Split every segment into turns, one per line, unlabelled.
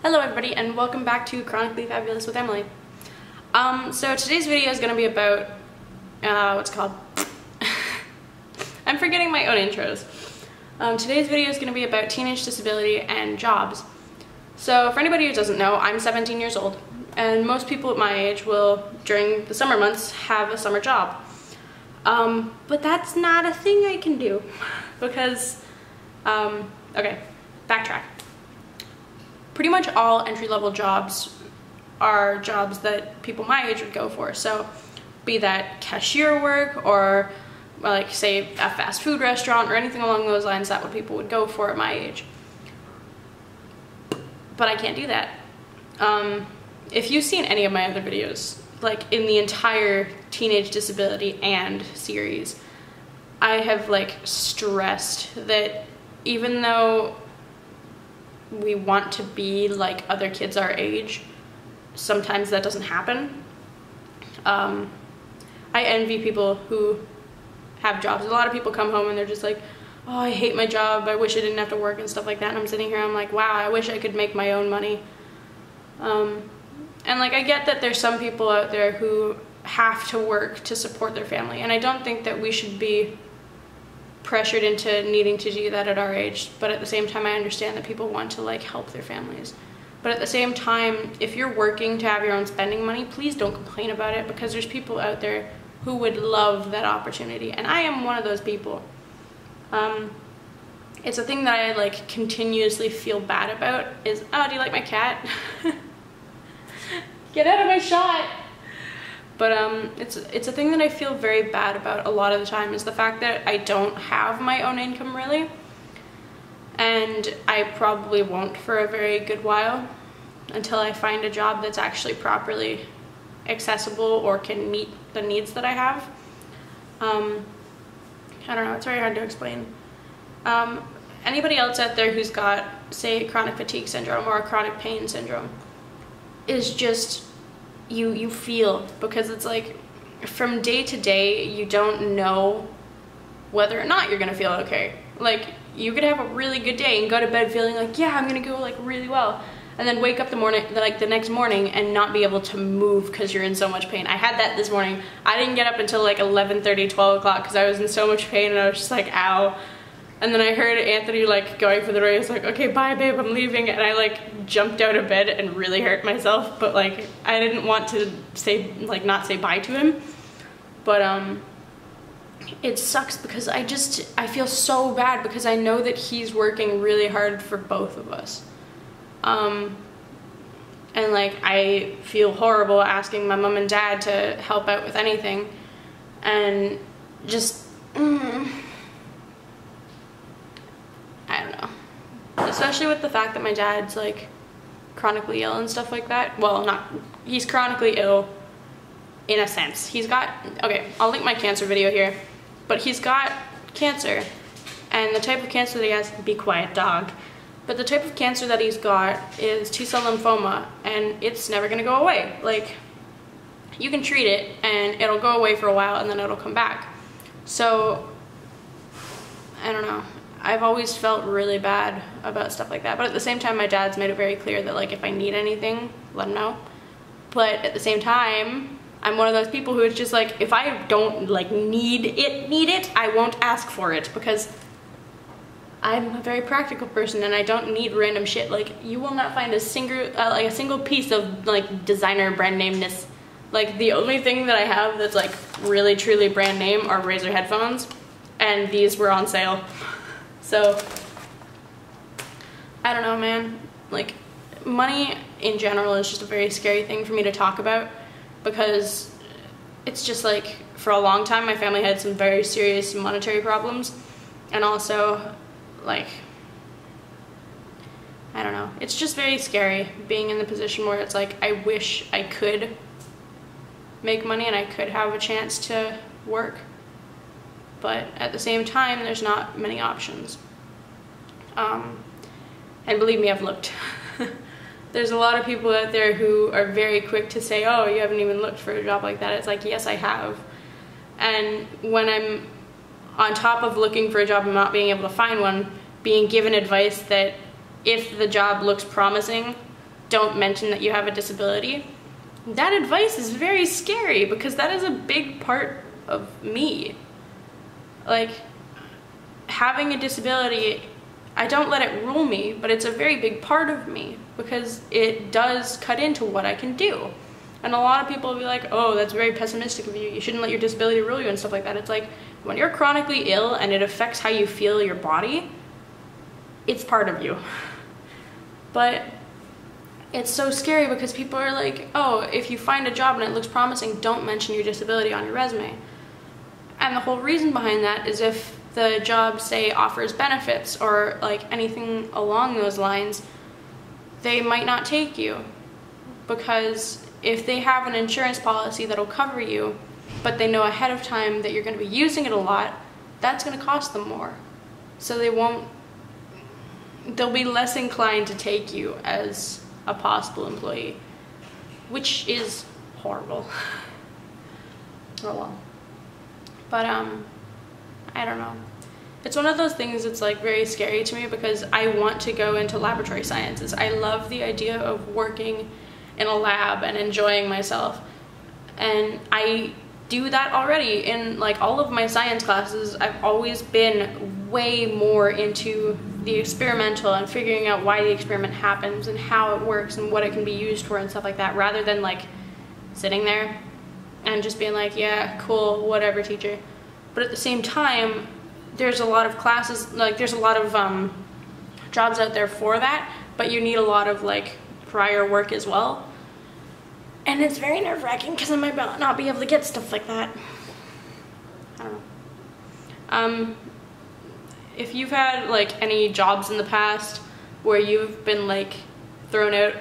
Hello everybody and welcome back to Chronically Fabulous with Emily. So today's video is going to be about, what's it called? I'm forgetting my own intros. Today's video is going to be about teenage disability and jobs. So for anybody who doesn't know, I'm 17 years old and most people at my age will, during the summer months, have a summer job. But that's not a thing I can do because, okay, backtrack. Pretty much all entry-level jobs are jobs that people my age would go for. So be that cashier work or like say a fast food restaurant or anything along those lines, that's what people would go for at my age. But I can't do that. If you've seen any of my other videos, like in the entire teenage disability and series, I have like stressed that even though we want to be like other kids our age, sometimes that doesn't happen. I envy people who have jobs. A lot of people come home and they're just like, oh, I hate my job, I wish I didn't have to work and stuff like that, and I'm sitting here, I'm like, wow, I wish I could make my own money. And like, I get that there's some people out there who have to work to support their family, and I don't think that we should be pressured into needing to do that at our age, but at the same time I understand that people want to like help their families. But at the same time, if you're working to have your own spending money, please don't complain about it, because there's people out there who would love that opportunity, and I am one of those people. It's a thing that I like continuously feel bad about is, oh, do you like my cat? Get out of my shot! But it's a thing that I feel very bad about a lot of the time, is the fact that I don't have my own income really, and I probably won't for a very good while until I find a job that's actually properly accessible or can meet the needs that I have. I don't know, it's very hard to explain. Anybody else out there who's got, say, chronic fatigue syndrome or chronic pain syndrome is just, you feel, because it's like from day to day you don't know whether or not you're gonna feel okay. Like, you could have a really good day and go to bed feeling like, yeah, I'm gonna go like really well, and then wake up the next morning and not be able to move because you're in so much pain. I had that this morning. I didn't get up until like 11:30, 12 o'clock because I was in so much pain and I was just like, ow. And then I heard Anthony like going for the race, like, okay, bye babe, I'm leaving, and I like jumped out of bed and really hurt myself, but like I didn't want to say, like, not say bye to him. But it sucks because I feel so bad because I know that he's working really hard for both of us. And like, I feel horrible asking my mom and dad to help out with anything, and just I don't know, especially with the fact that my dad's like chronically ill and stuff like that. Well, he's chronically ill in a sense. He's got, okay, I'll link my cancer video here, but he's got cancer, and the type of cancer that he has, be quiet dog, but the type of cancer that he's got is T-cell lymphoma, and it's never gonna go away. Like, you can treat it and it'll go away for a while and then it'll come back. So I don't know, I've always felt really bad about stuff like that, but at the same time my dad's made it very clear that like if I need anything, let him know. But at the same time, I'm one of those people who is just like, if I don't like need it, I won't ask for it, because I'm a very practical person and I don't need random shit. Like, you will not find a single piece of like designer brand nameness. Like, the only thing that I have that's like really truly brand name are Razer headphones, and these were on sale. So I don't know, man. Like, money in general is just a very scary thing for me to talk about, because it's just like, for a long time my family had some very serious monetary problems, and also like, I don't know, it's just very scary being in the position where it's like, I wish I could make money and I could have a chance to work, but at the same time there's not many options. And believe me, I've looked. There's a lot of people out there who are very quick to say, oh, you haven't even looked for a job like that. It's like, yes, I have. And when I'm on top of looking for a job and not being able to find one, being given advice that if the job looks promising, don't mention that you have a disability, that advice is very scary because that is a big part of me. Like, having a disability, I don't let it rule me, but it's a very big part of me because it does cut into what I can do. And a lot of people will be like, oh, that's very pessimistic of you. You shouldn't let your disability rule you and stuff like that. It's like, when you're chronically ill and it affects how you feel your body, it's part of you. But it's so scary because people are like, oh, if you find a job and it looks promising, don't mention your disability on your resume. And the whole reason behind that is if the job, say, offers benefits or like anything along those lines, they might not take you. Because if they have an insurance policy that'll cover you, but they know ahead of time that you're going to be using it a lot, that's going to cost them more. So they'll be less inclined to take you as a possible employee, which is horrible. Oh well. But I don't know. It's one of those things that's like very scary to me because I want to go into laboratory sciences. I love the idea of working in a lab and enjoying myself. And I do that already in like all of my science classes. I've always been way more into the experimental and figuring out why the experiment happens and how it works and what it can be used for and stuff like that, rather than like sitting there and just being like, yeah, cool, whatever, teacher. But at the same time, there's a lot of classes, like there's a lot of jobs out there for that, but you need a lot of like prior work as well. And it's very nerve-wracking because I might not be able to get stuff like that. I don't know. If you've had like any jobs in the past where you've been like thrown out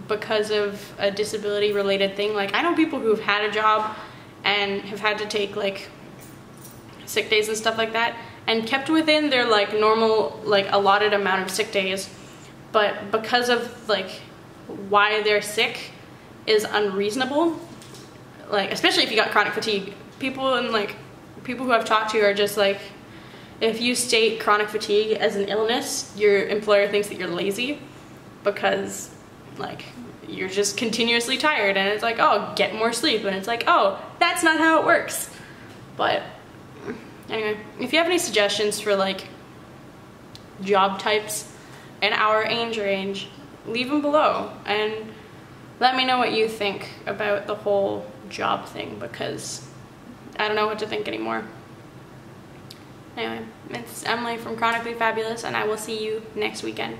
because of a disability related thing, like I know people who've had a job and have had to take like sick days and stuff like that and kept within their like normal like allotted amount of sick days, but because of like why they're sick is unreasonable, like especially if you got chronic fatigue. People who I've talked to are just like, if you state chronic fatigue as an illness, your employer thinks that you're lazy because like you're just continuously tired, and it's like, oh, get more sleep, and it's like, oh, that's not how it works. But anyway, if you have any suggestions for like job types in our age range, leave them below and let me know what you think about the whole job thing, because I don't know what to think anymore. Anyway, it's Emily from Chronically Fabulous, and I will see you next weekend.